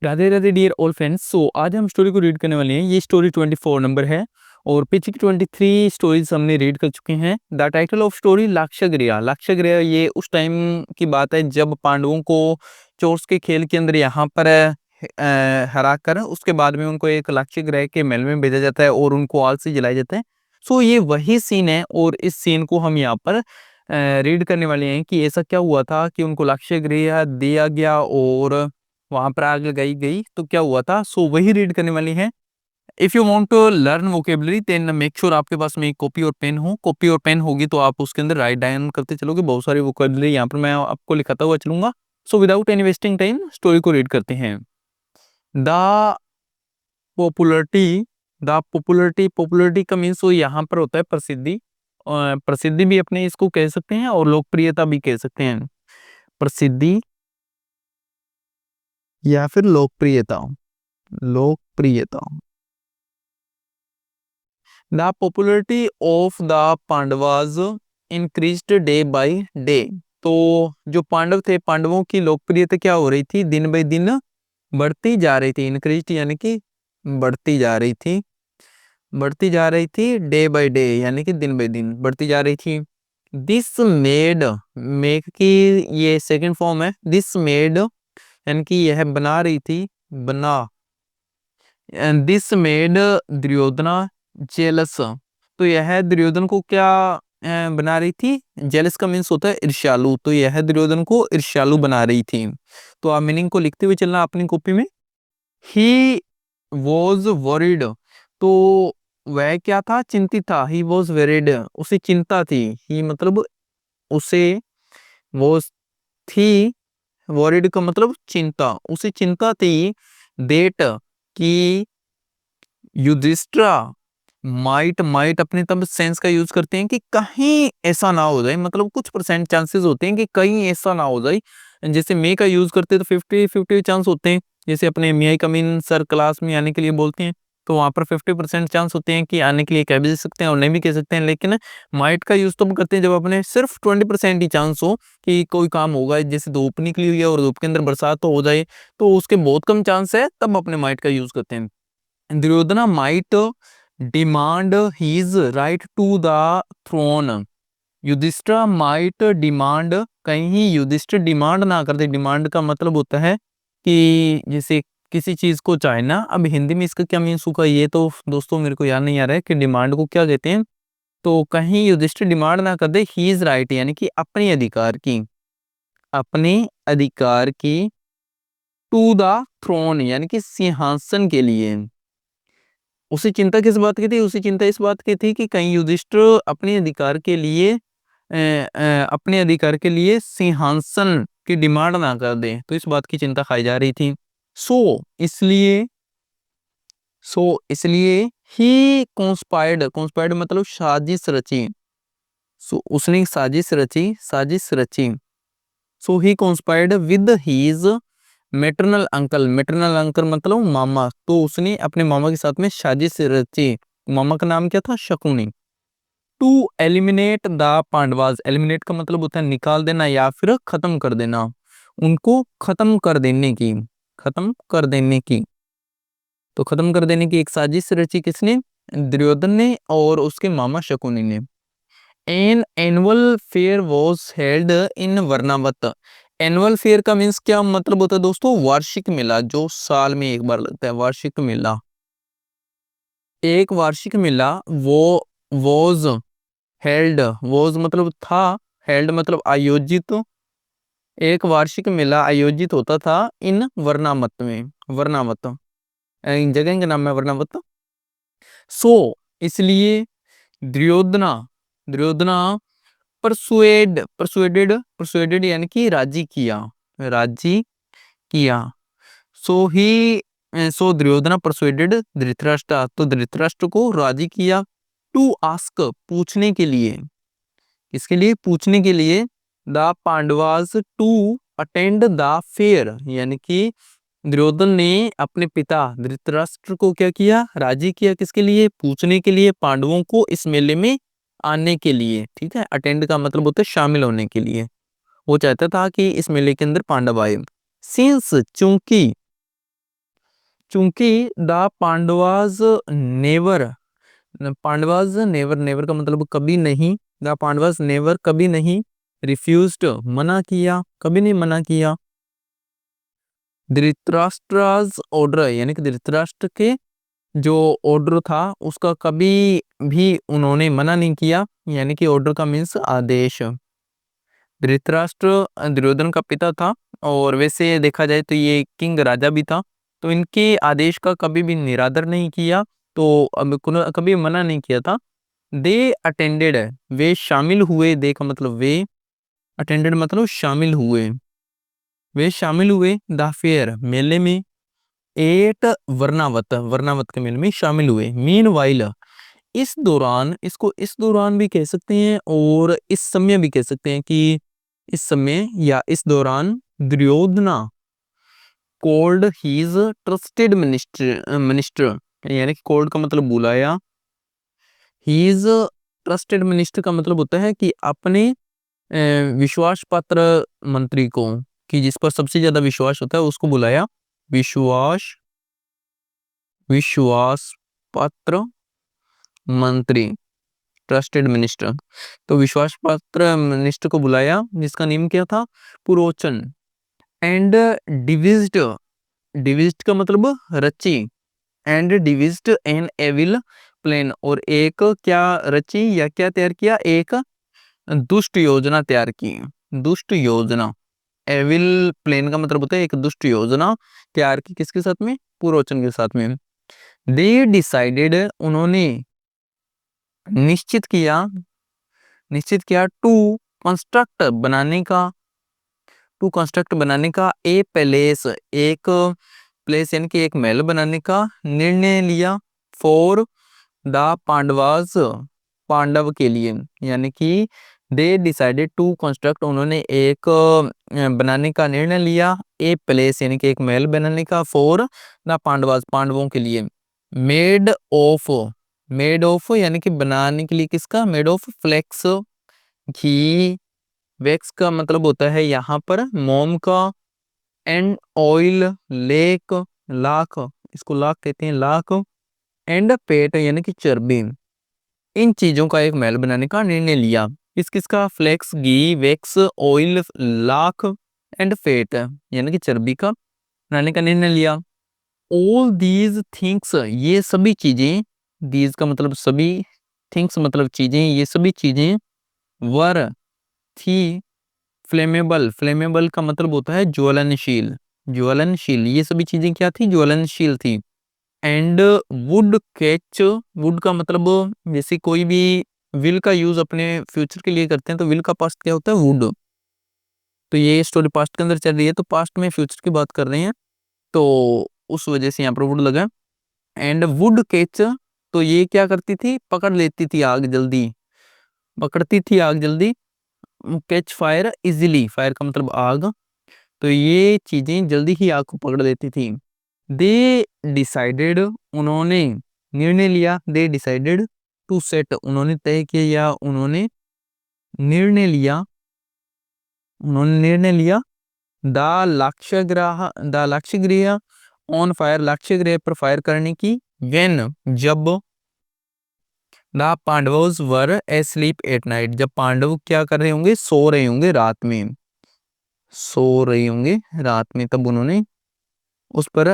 Radhe Radhe dear all friends. So आज हम story को रीड करने वाले हैं। ये स्टोरी 24 नंबर है और पिछली 23 स्टोरीज हमने रीड कर चुके हैं। The title of story Lakshagriha. Lakshagriha ये उस टाइम की बात है जब पांडवों को चोर्स के खेल के अंदर यहाँ पर हरा कर उसके बाद में उनको एक लाक्षागृह के महल में भेजा जाता है और उनको आग से जलाया जाता है। सो ये वही सीन है और इस सीन को हम यहाँ पर रीड करने वाले हैं कि ऐसा क्या हुआ था कि उनको लाक्षागृह दिया गया और वहां पर आग लगाई गई तो क्या हुआ था। सो वही रीड करने वाली है। If you want to learn vocabulary then make sure आपके पास में एक कॉपी और पेन हो। कॉपी और पेन होगी तो आप उसके अंदर राइट डाउन करते चलोगे। बहुत सारी वोकेबलरी यहाँ पर मैं आपको लिखाता हुआ चलूंगा। So without any wasting time story को रीड करते हैं। The popularity. The popularity, popularity का मीन्स वो यहाँ पर होता है प्रसिद्धि। प्रसिद्धि भी अपने इसको कह सकते हैं और लोकप्रियता भी कह सकते हैं। प्रसिद्धि या फिर लोकप्रियता। लोकप्रियता। The popularity of the Pandavas increased day by day. तो जो पांडव थे, पांडवों की लोकप्रियता क्या हो रही थी, दिन बाय दिन बढ़ती जा रही थी। इंक्रीज्ड यानी कि बढ़ती जा रही थी, बढ़ती जा रही थी। डे बाय डे यानी कि दिन बाय दिन बढ़ती जा रही थी। दिस मेड, मेक की ये सेकंड फॉर्म है। दिस मेड यानी कि यह बना रही थी, बना। And this made Duryodhana jealous. तो यह दुर्योधन को क्या बना रही थी। जेलस का मीन्स होता है ईर्ष्यालु। तो यह दुर्योधन को ईर्ष्यालु बना रही थी। तो आप मीनिंग को लिखते हुए चलना अपनी कॉपी में। He was worried. तो वह क्या था, चिंतित था। ही वॉज वरीड, उसे चिंता थी। ही मतलब उसे, वो थी, वरीड का मतलब चिंता, उसे चिंता थी। देट कि युधिष्ठिरा माइट, माइट अपने तब सेंस का यूज करते हैं कि कहीं ऐसा ना हो जाए, मतलब कुछ परसेंट चांसेस होते हैं कि कहीं ऐसा ना हो जाए। जैसे मे का यूज करते हैं तो 50-50 चांस होते हैं। जैसे अपने मे आई कम इन सर क्लास में आने के लिए बोलते हैं तो वहां पर 50% चांस होते हैं कि आने के लिए कह भी सकते हैं और नहीं भी कह सकते हैं। लेकिन माइट का यूज तो हम करते हैं जब अपने सिर्फ 20% ही चांस हो कि कोई काम होगा। जैसे धूप निकली हुई है और धूप के अंदर बरसात तो हो जाए, तो उसके बहुत कम चांस है, तब अपने माइट का यूज करते हैं। Duryodhana might demand his right to the throne. Yudhishthira might demand, कहीं युधिष्ठिर डिमांड ना कर दे। डिमांड का मतलब होता है कि जैसे किसी चीज को चाहना। अब हिंदी में इसका क्या मीन्स होगा ये तो दोस्तों मेरे को याद नहीं आ रहा है कि डिमांड को क्या कहते हैं। तो कहीं युधिष्ठिर डिमांड ना कर दे ही इज राइट यानी कि अपने अधिकार की, अपने अधिकार की, टू द थ्रोन यानी कि सिंहासन के लिए। उसे चिंता किस बात की थी, उसे चिंता इस बात की थी कि कहीं युधिष्ठिर अपने अधिकार के लिए अपने अधिकार के लिए सिंहासन की डिमांड ना कर दे, तो इस बात की चिंता खाई जा रही थी। सो इसलिए, सो इसलिए ही कॉन्स्पायर्ड, कॉन्स्पायर्ड मतलब साजिश रची। सो उसने साजिश रची, साजिश रची। So he conspired with his maternal uncle, maternal uncle मतलब मामा। तो उसने अपने मामा के साथ में साजिश रची। मामा का नाम क्या था, Shakuni. To eliminate the Pandavas, eliminate का मतलब होता है निकाल देना या फिर खत्म कर देना, उनको खत्म कर देने की, खत्म कर देने की। तो खत्म कर देने की एक साजिश रची किसने, दुर्योधन ने और उसके मामा शकुनी ने। An annual fair was held in Varunavat. Annual fair का मीन्स क्या मतलब होता है दोस्तों, वार्षिक मेला जो साल में एक बार लगता है, वार्षिक मेला। एक वार्षिक मेला वो वॉज हेल्ड, वॉज मतलब था, हेल्ड मतलब आयोजित। एक वार्षिक मेला आयोजित होता था इन वर्णामत में, वर्णावत इन जगह का नाम है वर्णावत। सो इसलिए Duryodhana, Duryodhana persuade, persuaded, persuaded यानी कि राजी किया, राजी किया। सो ही, सो दुर्योधना परसुएडेड धृतराष्ट्र, तो धृतराष्ट्र को राजी किया। टू आस्क पूछने के लिए, इसके लिए पूछने के लिए। The Pandavas to attend the fair यानी कि दुर्योधन ने अपने पिता धृतराष्ट्र को क्या किया, राजी किया किसके लिए, पूछने के लिए, पांडवों को इस मेले में आने के लिए। ठीक है, अटेंड का मतलब होता है शामिल होने के लिए। वो चाहता था कि इस मेले के अंदर पांडव आए। सिंस चूंकि, चूंकि द पांडवाज नेवर नेवर का मतलब कभी नहीं, द पांडवाज नेवर कभी नहीं, रिफ्यूज्ड मना किया, कभी नहीं मना किया, धृतराष्ट्रज ऑर्डर यानी कि धृतराष्ट्र के जो ऑर्डर था उसका कभी भी उन्होंने मना नहीं किया, यानी कि ऑर्डर का मीन्स आदेश। धृतराष्ट्र दुर्योधन का पिता था और वैसे देखा जाए तो ये किंग राजा भी था, तो इनके आदेश का कभी भी निरादर नहीं किया, तो अब कभी मना नहीं किया था। दे अटेंडेड वे शामिल हुए, दे का मतलब वे, अटेंडेड मतलब शामिल हुए, वे शामिल हुए द फेयर मेले में, एट वर्णावत वर्णावत के मेले में शामिल हुए। मीन वाइल इस दौरान, इसको इस दौरान भी कह सकते हैं और इस समय भी कह सकते हैं कि इस समय या इस दौरान Duryodhana called his trusted minister यानी कि कॉल्ड का मतलब बुलाया, हीज ट्रस्टेड मिनिस्टर का मतलब होता है कि अपने विश्वास पात्र मंत्री को, कि जिस पर सबसे ज्यादा विश्वास होता है उसको बुलाया, विश्वास पात्र मंत्री, ट्रस्टेड मिनिस्टर। तो विश्वास पात्र मिनिस्टर को बुलाया जिसका नेम क्या था, पुरोचन। एंड डिविज्ड, डिविज्ड का मतलब रची, एंड डिविज्ड एन एविल प्लान, और एक क्या रची या क्या तैयार किया, एक दुष्ट योजना तैयार की, दुष्ट योजना। एविल प्लान का मतलब होता है एक दुष्ट योजना तैयार की, किसके साथ में, पुरोचन के साथ में। दे डिसाइडेड उन्होंने निश्चित किया टू कंस्ट्रक्ट बनाने का, ए पैलेस एक प्लेस यानी कि एक महल बनाने का निर्णय लिया, फॉर द पांडवास पांडव के लिए, यानी कि दे डिसाइडेड टू कंस्ट्रक्ट उन्होंने एक बनाने का निर्णय लिया, ए प्लेस यानी कि एक महल बनाने का, फॉर द पांडवास पांडवों के लिए। मेड ऑफ यानी कि बनाने के लिए किसका, made of flax ghee, wax का मतलब होता है यहाँ पर मोम का, एंड ऑयल लेक लाख, इसको लाख कहते हैं लाख, एंड पेट यानी कि चर्बी, इन चीजों का एक महल बनाने का निर्णय लिया। किसका, flax ghee wax oil lac and fat यानी कि चर्बी का बनाने का निर्णय लिया। ऑल दीज थिंग्स ये सभी चीजें, दीज का मतलब सभी, थिंग्स मतलब चीजें, ये सभी चीजें वर थी फ्लेमेबल का मतलब होता है ज्वलनशील, ये सभी चीजें क्या थी, ज्वलनशील थी। एंड वुड कैच, वुड का मतलब जैसे कोई भी विल का यूज अपने फ्यूचर के लिए करते हैं तो विल का पास्ट क्या होता है, वुड। तो ये स्टोरी पास्ट के अंदर चल रही है तो पास्ट में फ्यूचर की बात कर रहे हैं, तो उस वजह से यहाँ पर वुड लगा। एंड वुड कैच, तो ये क्या करती थी, पकड़ लेती थी आग जल्दी, पकड़ती थी आग जल्दी। कैच फायर इजिली, फायर का मतलब आग, तो ये चीजें जल्दी ही आग को पकड़ लेती थी। दे डिसाइडेड उन्होंने निर्णय लिया, दे डिसाइडेड टू सेट उन्होंने तय किया या उन्होंने निर्णय लिया, द लक्ष्य गृह ऑन फायर, लक्ष्य गृह पर फायर करने की, व्हेन जब, the Pandavas were asleep at night जब पांडव क्या कर रहे होंगे, सो रहे होंगे रात में, तब उन्होंने उस पर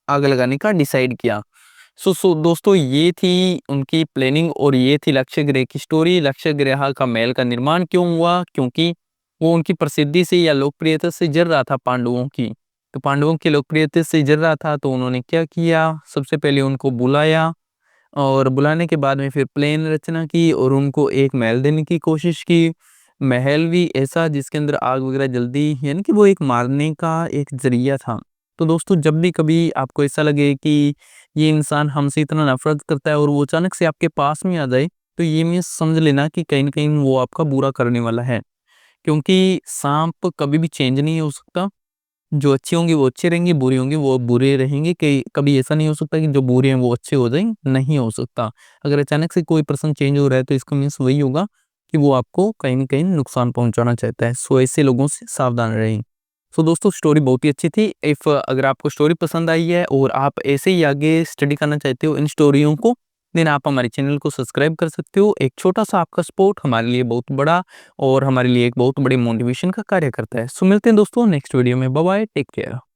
आग लगाने का डिसाइड किया। दोस्तों ये थी उनकी प्लानिंग और ये थी लक्ष्य गृह की स्टोरी। लक्ष्य गृह का महल का निर्माण क्यों हुआ, क्योंकि वो उनकी प्रसिद्धि से या लोकप्रियता से जल रहा था पांडवों की, तो पांडवों की लोकप्रियता से जल रहा था, तो उन्होंने क्या किया, सबसे पहले उनको बुलाया और बुलाने के बाद में फिर प्लान रचना की और उनको एक महल देने की कोशिश की। महल भी ऐसा जिसके अंदर आग वगैरह जल्दी, यानी कि वो एक मारने का एक जरिया था। तो दोस्तों जब भी कभी आपको ऐसा लगे कि ये इंसान हमसे इतना नफरत करता है और वो अचानक से आपके पास में आ जाए, तो ये मैं समझ लेना कि कहीं ना कहीं वो आपका बुरा करने वाला है, क्योंकि सांप कभी भी चेंज नहीं हो सकता। जो अच्छे होंगे वो अच्छे रहेंगे, बुरे होंगे वो बुरे रहेंगे, कि कभी ऐसा नहीं हो सकता कि जो बुरे हैं वो अच्छे हो जाएं, नहीं हो सकता। अगर अचानक से कोई पर्सन चेंज हो रहा है तो इसका मीन्स वही होगा कि वो आपको कहीं ना कहीं नुकसान पहुंचाना चाहता है। सो ऐसे लोगों से सावधान रहें। सो दोस्तों स्टोरी बहुत ही अच्छी थी। इफ़ अगर आपको स्टोरी पसंद आई है और आप ऐसे ही आगे स्टडी करना चाहते हो इन स्टोरियों को, देन आप हमारे चैनल को सब्सक्राइब कर सकते हो। एक छोटा-सा आपका सपोर्ट हमारे लिए बहुत बड़ा और हमारे लिए एक बहुत बड़ी मोटिवेशन का कार्य करता है। सो मिलते हैं दोस्तों नेक्स्ट वीडियो में। Bye bye, take care.